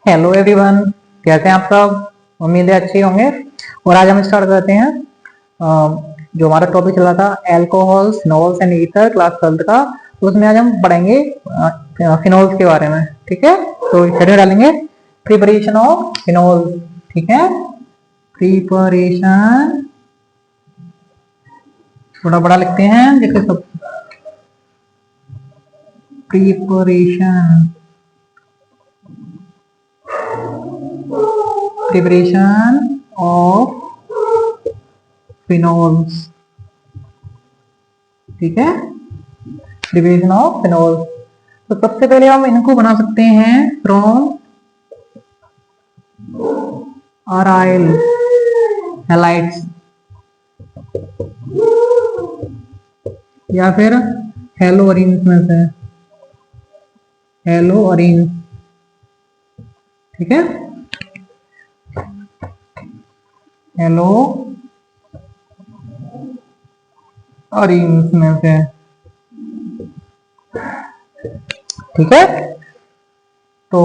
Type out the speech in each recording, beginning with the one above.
Hello everyone, कैसे हैं आप सब। उम्मीद है अच्छे होंगे। और आज हम स्टार्ट करते हैं जो हमारा टॉपिक चल रहा था alcohols novels and ether class 12 का। तो उसमें आज हम पढ़ेंगे फिनोल्स के बारे में। ठीक है, तो हेडिंग डालेंगे प्रिपरेशन ऑफ फिनोल। ठीक है, प्रिपरेशन थोड़ा बड़ा लिखते हैं जैसे सब। Preparation of phenols. ठीक है, प्रिपरेशन ऑफ फिनोल्स। तो सबसे पहले हम इनको बना सकते हैं फ्रॉम अराइल हैलाइड्स या फिर हेलोअरीन्स में से हेलोअरीन। ठीक है, हेलो अरीन्स में से। ठीक है, तो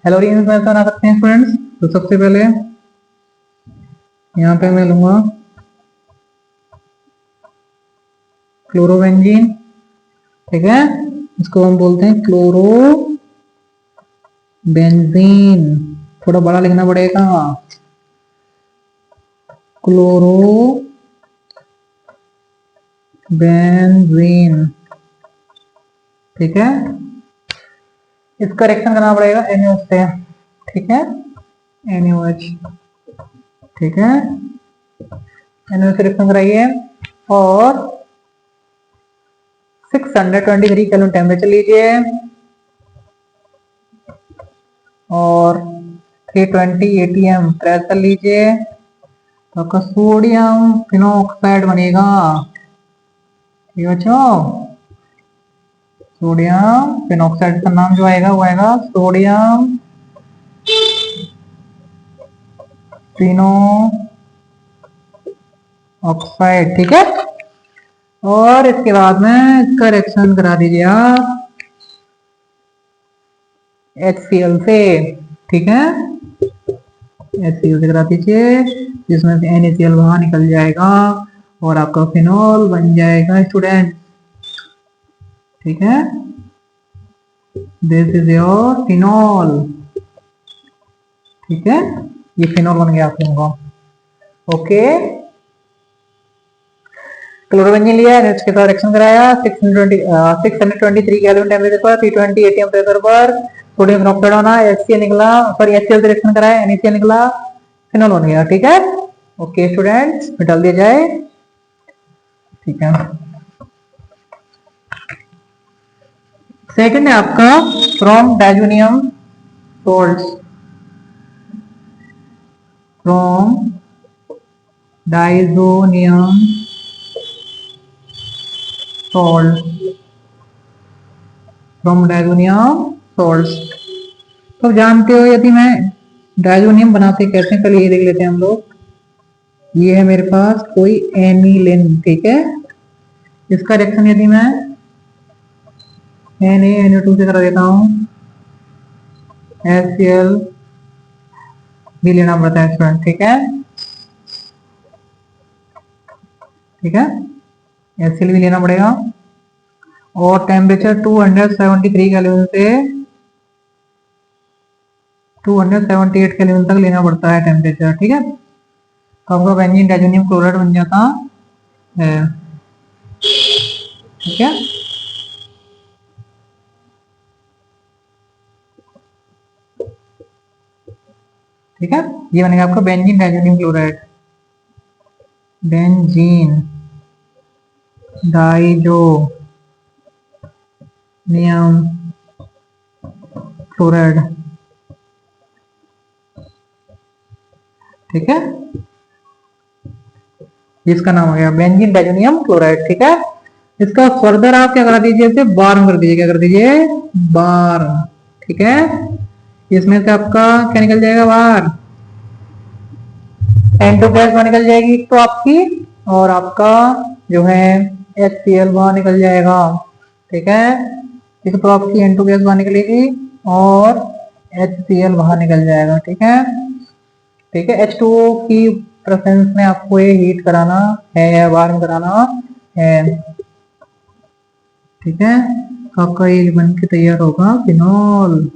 हेलोअरीन्स में से बना सकते हैं स्टूडेंट्स। तो सबसे पहले यहाँ पे मैं लूंगा क्लोरोबेंजीन। ठीक है, इसको हम बोलते हैं क्लोरो बेंजीन। थोड़ा बड़ा लिखना पड़ेगा, क्लोरो बेंजीन। ठीक है, इसका रिएक्शन करना पड़ेगा NaOH से। ठीक है, NaOH। ठीक है, NaOH से रिएक्शन कराइए और 623 केल्विन टेम्परेचर लीजिए और 320 ATM प्रेशर लीजिए। तो आपका सोडियम फिनोक्साइड बनेगा। ठीक है बच्चों, सोडियम फिनोक्साइड का नाम जो आएगा वो आएगा सोडियम फिनो ऑक्साइड। ठीक है, और इसके बाद में इसका रिएक्शन करा दीजिए आप HCl से। ठीक है, HCl से करा दीजिए जिसमें से NaCl बाहर निकल जाएगा और आपका फिनॉल बन जाएगा स्टूडेंट। ठीक है, दिस इज योर फिनॉल। ठीक है, ये फिनॉल बन गया आप लोगों का। ओके, क्लोरोबेंजीन लिया, इसके साथ रिएक्शन कराया 623 केल्विन टेम्परेचर पर 320 ATM प्रेशर पर सोडियम फिनोक्साइड होना HCl निकला, सॉरी HCl से रिएक्शन कराया NaCl निकला, फिनॉल बन गया। ठीक है, ओके स्टूडेंट्स, डाल दिया जाए। ठीक है, सेकंड है आपका from diazonium salts. From diazonium salt, from diazonium salts. तो जानते हो यदि मैं डायजोनियम बनाते कैसे, पहले ये देख लेते हैं हम लोग। ये है मेरे पास कोई एनिलिन। ठीक है, इसका रिएक्शन यदि मैं Na2 से करा देता हूं, HCl भी लेना पड़ता है स्टूडेंट। ठीक है, ठीक है, HCl भी लेना पड़ेगा और टेम्परेचर 273 केल्विन से 278 केल्विन तक लेना पड़ता है टेम्परेचर। ठीक है, तो आपका बेंजीन डायजोनियम क्लोराइड बन जाता है। ठीक है, ठीक है, ये बनेगा आपका benzene diazonium chloride. Benzene diazonium chloride. ठीक है, इसका नाम हो गया बेंजीन डाइजोनियम क्लोराइड। ठीक है, इसका फर्दर आप क्या करा दीजिए, इसे बार कर दीजिए। क्या कर दीजिए, बार। ठीक है, इसमें से आपका क्या निकल जाएगा बाहर, N2 गैस बाहर निकल जाएगी तो आपकी, और आपका जो है HCl बाहर निकल जाएगा। ठीक है, इस तो आपकी N2 गैस बाहर निकलेगी और HCl बाहर निकल जाएगा। ठीक है, ठीक है। H2O की प्रेजेंस में आपको ये हीट कराना है या वार्म कराना है। ठीक है, तो आपका ये बन के तैयार होगा फिनॉल।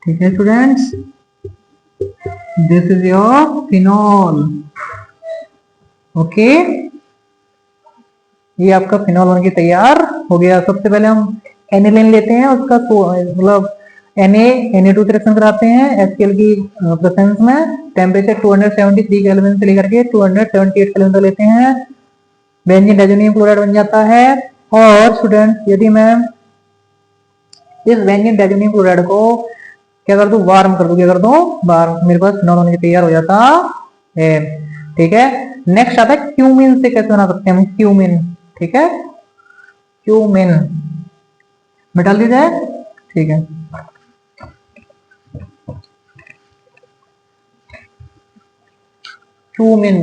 ठीक है students, this is your phenol. Okay, ये आपका फिनॉल बन के तैयार हो गया। सबसे पहले हम एनिलीन लेते हैं, उसका मतलब Na2 से रिएक्शन कराते हैं HCl की प्रेजेंस में। टेम्परेचर 273 केल्विन से लेकर के 278 केल्विन तक लेते हैं। बेंजीन डाइज़ोनियम क्लोराइड बन जाता है। और स्टूडेंट यदि मैं इस बेंजीन डाइज़ोनियम क्लोराइड को क्या कर दूं, वार्म कर दूं, क्या कर दूं, वार्म, मेरे पास फिनॉल बनके तैयार हो जाता है। ठीक है, नेक्स्ट आता है क्यूमिन से कैसे बना सकते हैं हम क्यूमिन। ठीक है, क्यूमिन में डाल दिया जाए। ठीक है, क्यूमिन।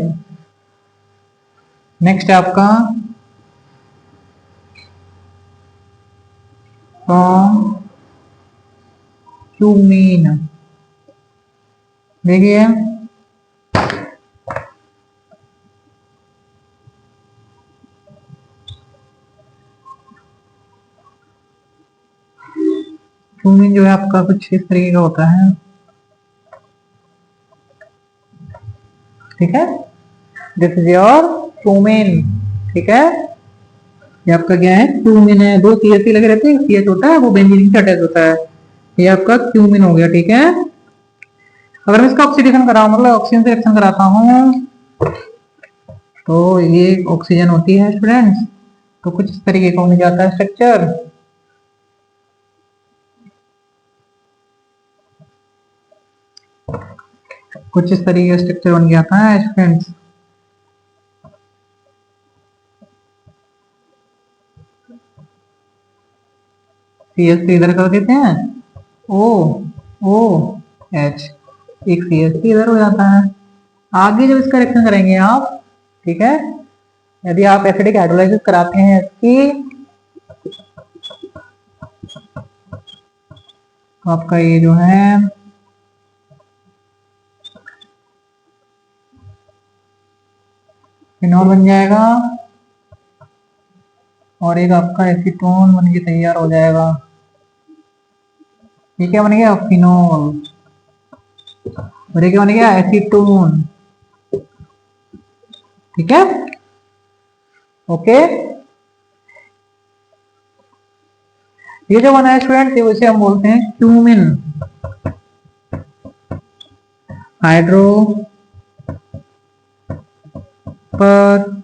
नेक्स्ट है आपका क्यूमिन। देखिए क्यूमिन जो है आपका कुछ इस तरीके का होता है। ठीक है, दिस इज योर क्यूमिन। ठीक है, ये आपका क्या है, क्यूमिन है। दो CH लगे रहते हैं, CH होता है वो बेंजीन से अटैच होता है। ये आपका क्यूमिन हो गया। ठीक है, अगर मैं इसका ऑक्सीडेशन कराऊं, मतलब ऑक्सीजन से रिएक्शन कराता हूं, तो ये ऑक्सीजन होती है स्टूडेंट्स, तो कुछ इस तरीके का होने जाता है स्ट्रक्चर। कुछ इस तरीके का स्ट्रक्चर बन जाता है स्टूडेंट्स। CH से इधर कर देते हैं, OH, एक CH इधर हो जाता है। आगे जब इसका रिएक्शन करेंगे आप, ठीक है, यदि आप एसिडिक हाइड्रोलाइसिस कराते हैं इसकी, तो आपका ये जो है फिनॉल बन जाएगा और एक आपका एसीटोन बन के तैयार हो जाएगा। ये क्या बन गया, फिनॉल। और ये क्या बन गया, एसीटोन। ठीक है, ओके। ये जो बना है स्टूडेंट, उसे हम बोलते हैं क्यूमिन, हाइड्रो पर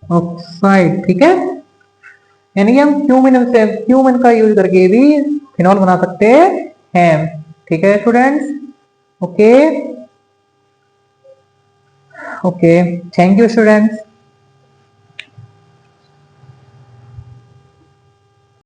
ऑक्साइड। ठीक है, यानी कि हम क्यूमिन का यूज करके भी फिनॉल बना सकते हैं। ठीक है students, okay, okay, thank you students.